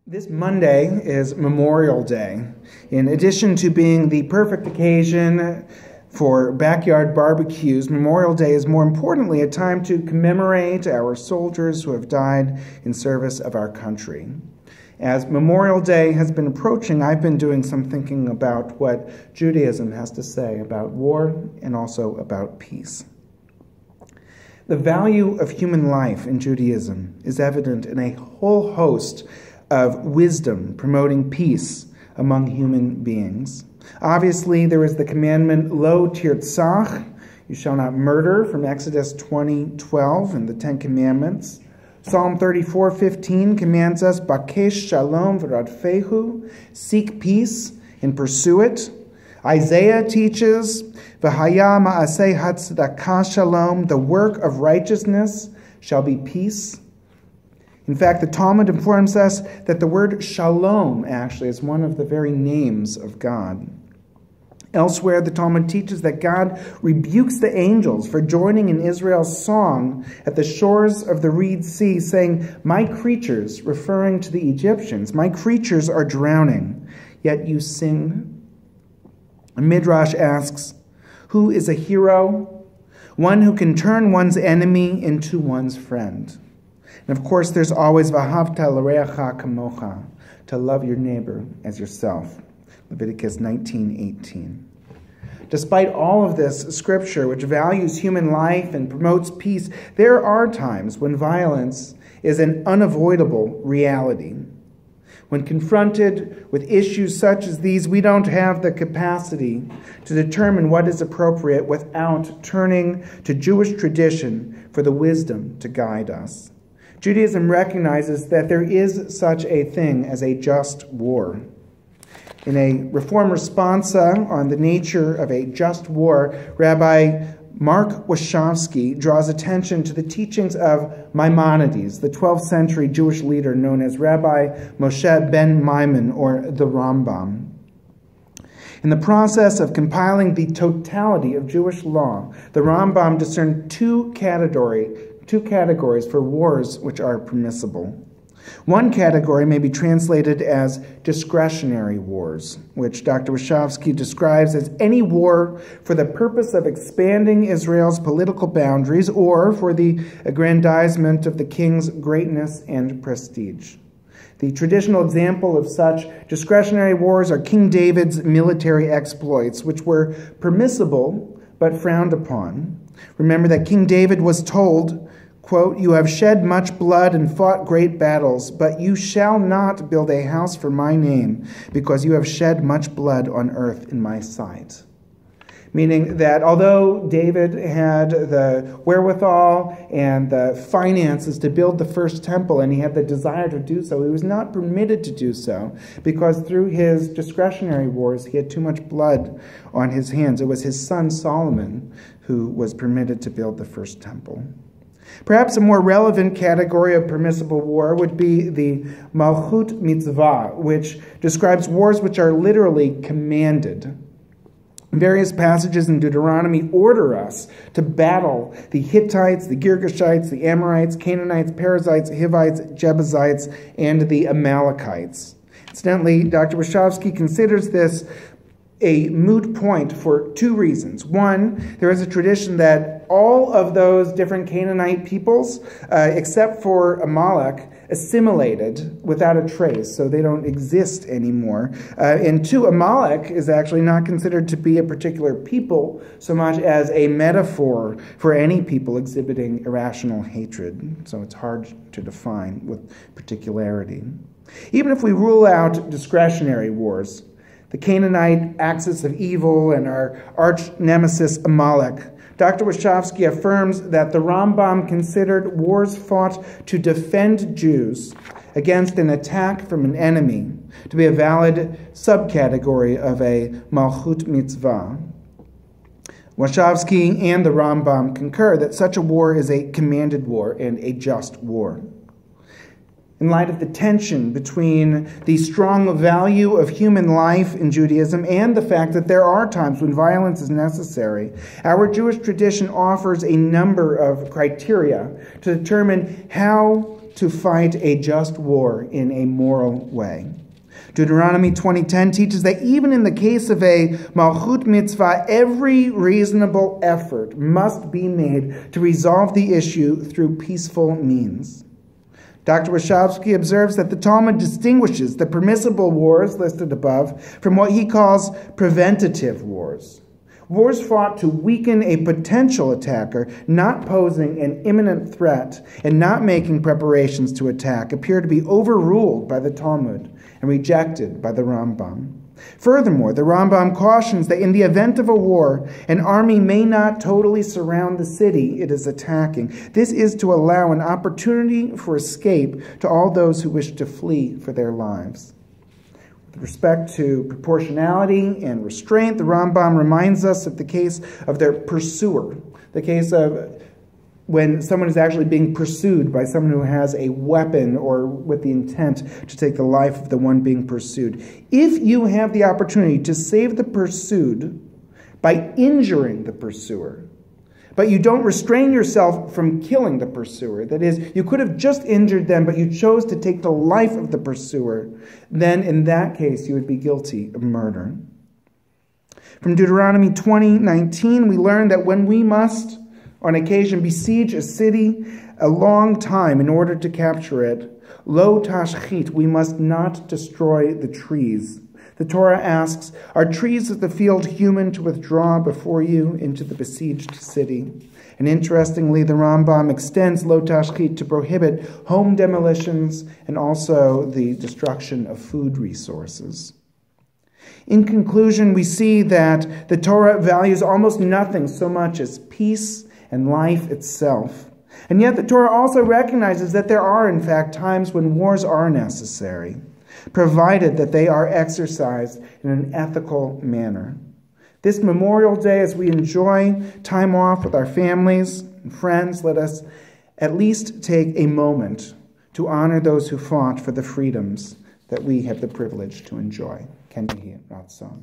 This Monday is Memorial Day. In addition to being the perfect occasion for backyard barbecues, Memorial Day is more importantly a time to commemorate our soldiers who have died in service of our country. As Memorial Day has been approaching, I've been doing some thinking about what Judaism has to say about war and also about peace. The value of human life in Judaism is evident in a whole host of wisdom promoting peace among human beings. Obviously, there is the commandment, Lo tirtzach, you shall not murder, from Exodus 20:12 and the Ten Commandments. Psalm 34:15 commands us, Bakesh shalom v'radfehu, seek peace and pursue it. Isaiah teaches, V'haya ma'aseh hatzedakah shalom, the work of righteousness shall be peace. In fact, the Talmud informs us that the word shalom actually is one of the very names of God. Elsewhere, the Talmud teaches that God rebukes the angels for joining in Israel's song at the shores of the Reed Sea, saying, My creatures, referring to the Egyptians, my creatures are drowning, yet you sing. And Midrash asks, who is a hero? One who can turn one's enemy into one's friend. And of course, there's always V'ahavta l'reacha kamocha, to love your neighbor as yourself. Leviticus 19:18. Despite all of this scripture, which values human life and promotes peace, there are times when violence is an unavoidable reality. When confronted with issues such as these, we don't have the capacity to determine what is appropriate without turning to Jewish tradition for the wisdom to guide us. Judaism recognizes that there is such a thing as a just war. In a Reform responsa on the nature of a just war, Rabbi Mark Wachowski draws attention to the teachings of Maimonides, the 12th century Jewish leader known as Rabbi Moshe ben Maimon, or the Rambam. In the process of compiling the totality of Jewish law, the Rambam discerned two categories for wars which are permissible. One category may be translated as discretionary wars, which Dr. Wachowski describes as any war for the purpose of expanding Israel's political boundaries or for the aggrandizement of the king's greatness and prestige. The traditional example of such discretionary wars are King David's military exploits, which were permissible but frowned upon. Remember that King David was told, quote, You have shed much blood and fought great battles, but you shall not build a house for my name, because you have shed much blood on earth in my sight. Meaning that although David had the wherewithal and the finances to build the first temple, and he had the desire to do so, he was not permitted to do so, because through his discretionary wars, he had too much blood on his hands. It was his son Solomon who was permitted to build the first temple. Perhaps a more relevant category of permissible war would be the Malchut Mitzvah, which describes wars which are literally commanded. Various passages in Deuteronomy order us to battle the Hittites, the Girgashites, the Amorites, Canaanites, Perizzites, Hivites, Jebusites, and the Amalekites. Incidentally, Dr. Wachowski considers this a moot point for two reasons. One, there is a tradition that all of those different Canaanite peoples, except for Amalek, assimilated without a trace, so they don't exist anymore. And two, Amalek is actually not considered to be a particular people so much as a metaphor for any people exhibiting irrational hatred. So it's hard to define with particularity. Even if we rule out discretionary wars, the Canaanite axis of evil and our arch nemesis Amalek, Dr. Wachowski affirms that the Rambam considered wars fought to defend Jews against an attack from an enemy to be a valid subcategory of a Malchut Mitzvah. Wachowski and the Rambam concur that such a war is a commanded war and a just war. In light of the tension between the strong value of human life in Judaism and the fact that there are times when violence is necessary, our Jewish tradition offers a number of criteria to determine how to fight a just war in a moral way. Deuteronomy 20:10 teaches that even in the case of a malchut mitzvah, every reasonable effort must be made to resolve the issue through peaceful means. Dr. Wachowski observes that the Talmud distinguishes the permissible wars listed above from what he calls preventative wars. Wars fought to weaken a potential attacker, not posing an imminent threat and not making preparations to attack, appear to be overruled by the Talmud and rejected by the Rambam. Furthermore, the Rambam cautions that in the event of a war, an army may not totally surround the city it is attacking. This is to allow an opportunity for escape to all those who wish to flee for their lives. With respect to proportionality and restraint, the Rambam reminds us of the case of their pursuer, the case of when someone is actually being pursued by someone who has a weapon or with the intent to take the life of the one being pursued. If you have the opportunity to save the pursued by injuring the pursuer, but you don't restrain yourself from killing the pursuer, that is, you could have just injured them, but you chose to take the life of the pursuer, then in that case you would be guilty of murder. From Deuteronomy 20:19, we learn that when we must, on occasion, besiege a city a long time in order to capture it, lo tashchit, we must not destroy the trees. The Torah asks, are trees of the field human to withdraw before you into the besieged city? And interestingly, the Rambam extends lo tashchit to prohibit home demolitions and also the destruction of food resources. In conclusion, we see that the Torah values almost nothing so much as peace and life itself. And yet the Torah also recognizes that there are, in fact, times when wars are necessary, provided that they are exercised in an ethical manner. This Memorial Day, as we enjoy time off with our families and friends, let us at least take a moment to honor those who fought for the freedoms that we have the privilege to enjoy. Ken Yehi Ratzon.